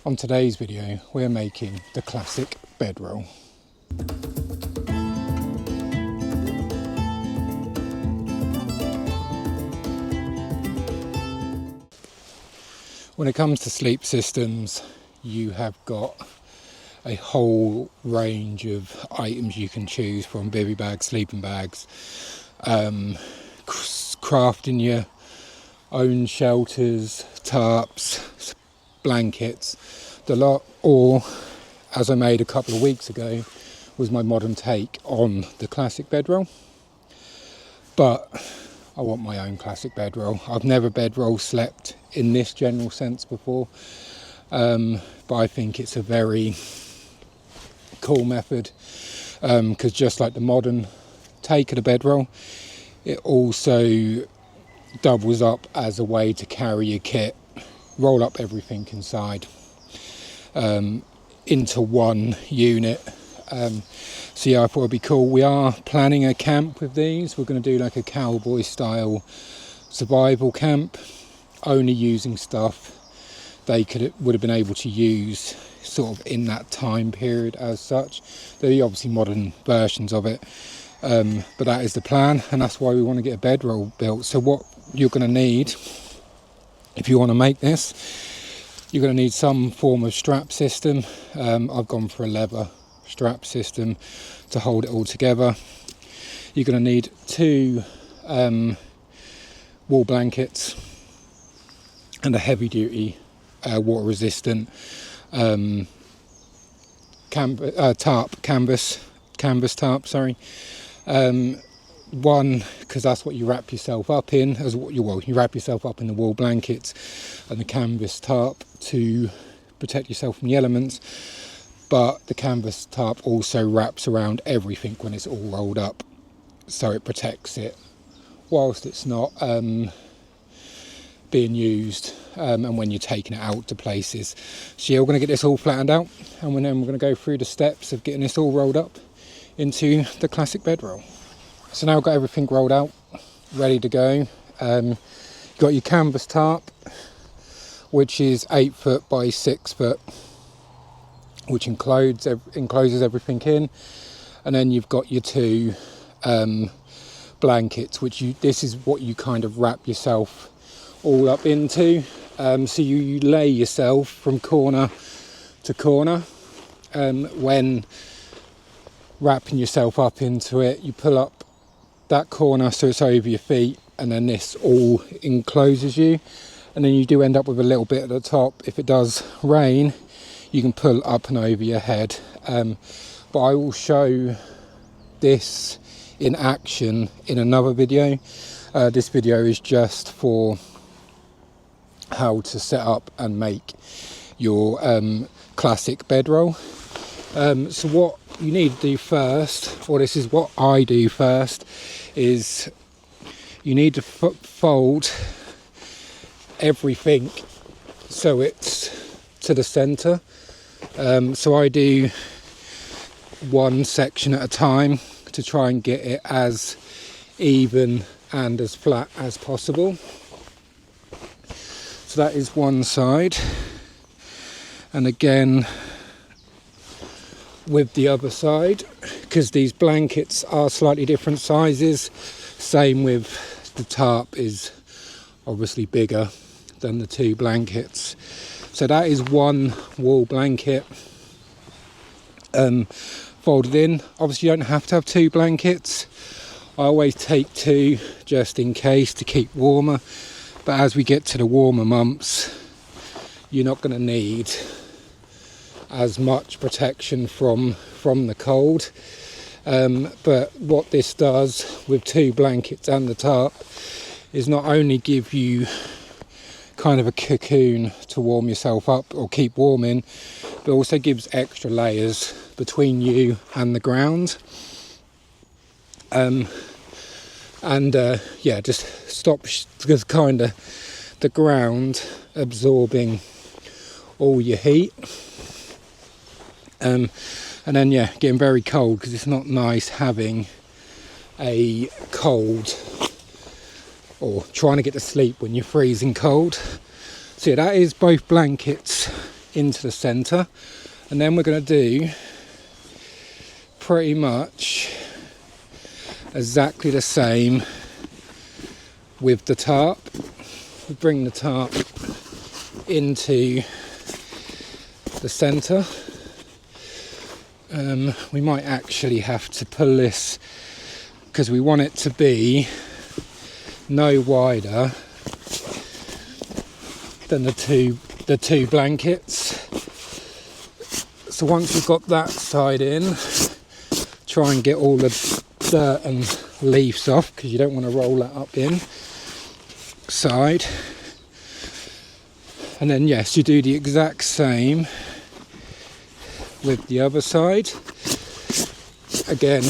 On today's video, we're making the classic bedroll. When it comes to sleep systems, you have got a whole range of items you can choose from: bivy bags, sleeping bags, crafting your own shelters, tarps, blankets, the lot. Or, as I made a couple of weeks ago, was my modern take on the classic bedroll. But I want my own classic bedroll. I've never bedroll slept in this general sense before, but I think it's a very cool method, because just like the modern take of the bedroll, it also doubles up as a way to carry your kit, roll up everything inside into one unit. So yeah, I thought it'd be cool. We are planning a camp with these. We're going to do like a cowboy style survival camp, only using stuff they would have been able to use sort of in that time period as such. There are obviously modern versions of it, but that is the plan, and that's why we want to get a bedroll built. So what you're going to need, if you want to make this, you're going to need some form of strap system. I've gone for a leather strap system to hold it all together. You're going to need 2 wool blankets and a heavy duty water resistant canvas tarp, one, because that's what you wrap yourself up in, you wrap yourself up in the wool blankets and the canvas tarp to protect yourself from the elements. But the canvas tarp also wraps around everything when it's all rolled up, so it protects it whilst it's not being used, and when you're taking it out to places. So yeah, we're going to get this all flattened out, and then we're going to go through the steps of getting this all rolled up into the classic bedroll. So now I've got everything rolled out, ready to go. You've got your canvas tarp, which is 8 foot by 6 foot, which encloses everything in. And then you've got your 2 blankets, this is what you kind of wrap yourself all up into. So you lay yourself from corner to corner. When wrapping yourself up into it, you pull up that corner so it's over your feet, and then this all encloses you. And then you do end up with a little bit at the top. If it does rain, you can pull up and over your head. But I will show this in action in another video. This video is just for how to set up and make your classic bedroll. So what you need to do first, or this is what I do first, is you need to fold everything so it's to the center. So I do one section at a time to try and get it as even and as flat as possible. So that is one side, and again with the other side, because these blankets are slightly different sizes. Same with the tarp, is obviously bigger than the 2 blankets. So that is one wool blanket folded in. Obviously you don't have to have 2 blankets. I always take 2 just in case to keep warmer, but as we get to the warmer months, you're not going to need as much protection from the cold. But what this does with 2 blankets and the tarp is not only give you kind of a cocoon to warm yourself up or keep warm in, but also gives extra layers between you and the ground. Just stops kind of the ground absorbing all your heat. And then getting very cold, because it's not nice having a cold or trying to get to sleep when you're freezing cold. So yeah, that is both blankets into the center, and then we're going to do pretty much exactly the same with the tarp. We bring the tarp into the center. We might actually have to pull this because we want it to be no wider than the two blankets. So once we've got that side in, try and get all the dirt and leaves off, because you don't want to roll that up in side. And then yes, you do the exact same with the other side. Again,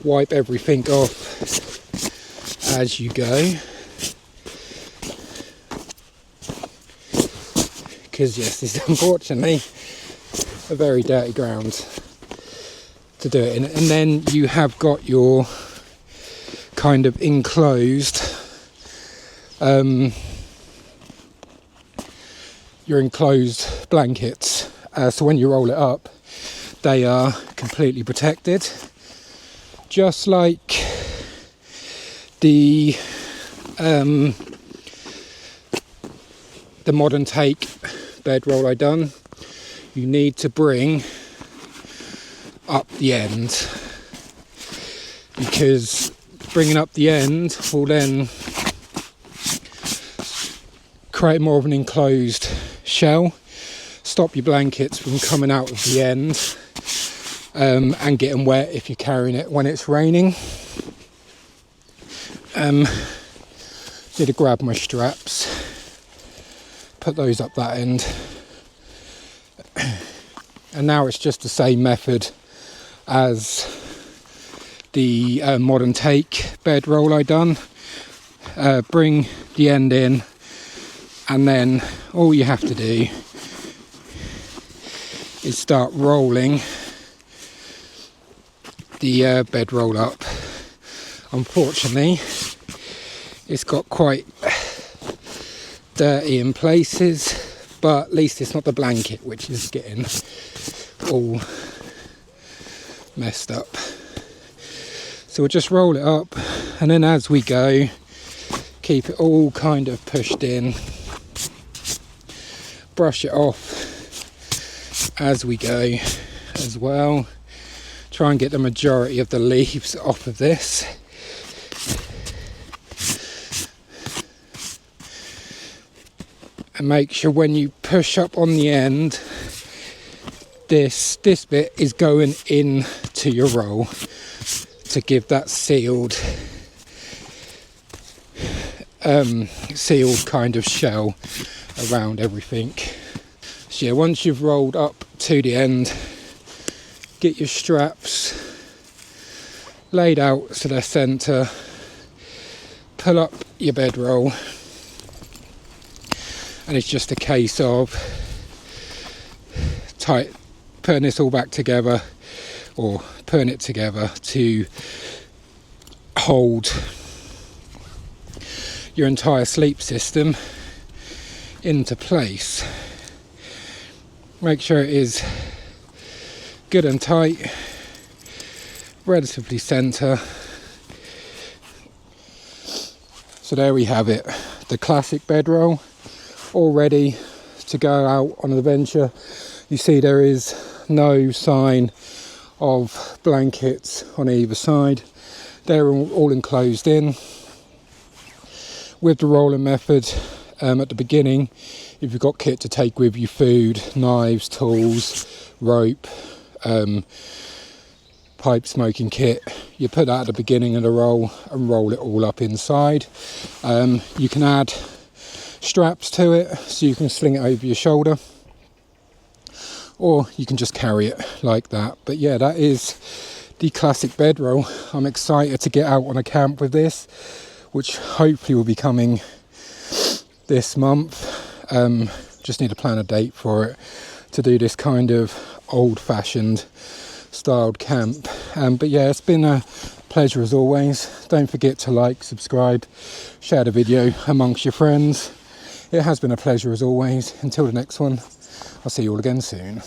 wipe everything off as you go, because yes, this is unfortunately a very dirty ground to do it in. And then you have got your kind of enclosed blankets. So when you roll it up, they are completely protected, just like the modern take bedroll I done. You need to bring up the end, because bringing up the end will then create more of an enclosed shell, stop your blankets from coming out of the end and getting wet if you're carrying it when it's raining. Need to grab my straps, put those up that end, and now it's just the same method as the modern take bedroll I done. Bring the end in, and then all you have to do is start rolling the bedroll up. Unfortunately, it's got quite dirty in places, but at least it's not the blanket which is getting all messed up. So we'll just roll it up, and then as we go, keep it all kind of pushed in, brush it off as we go as well. Try and get the majority of the leaves off of this. And make sure when you push up on the end, this bit is going in to your roll to give that sealed kind of shell around everything. So yeah, once you've rolled up to the end, get your straps laid out to the centre, pull up your bedroll, and it's just a case of putting this all back together, or putting it together to hold your entire sleep system into place. Make sure it is good and tight, relatively centre. So there we have it, the classic bedroll, all ready to go out on an adventure. You see there is no sign of blankets on either side. They're all enclosed in. With the rolling method, at the beginning, if you've got kit to take with you, food, knives, tools, rope, pipe smoking kit, you put that at the beginning of the roll and roll it all up inside. You can add straps to it so you can sling it over your shoulder, or you can just carry it like that. But yeah, that is the classic bedroll. I'm excited to get out on a camp with this, which hopefully will be coming this month. Just need to plan a date for it to do this kind of old-fashioned styled camp. But yeah, it's been a pleasure as always. Don't forget to like, subscribe, share the video amongst your friends. It has been a pleasure as always. Until the next one, I'll see you all again soon.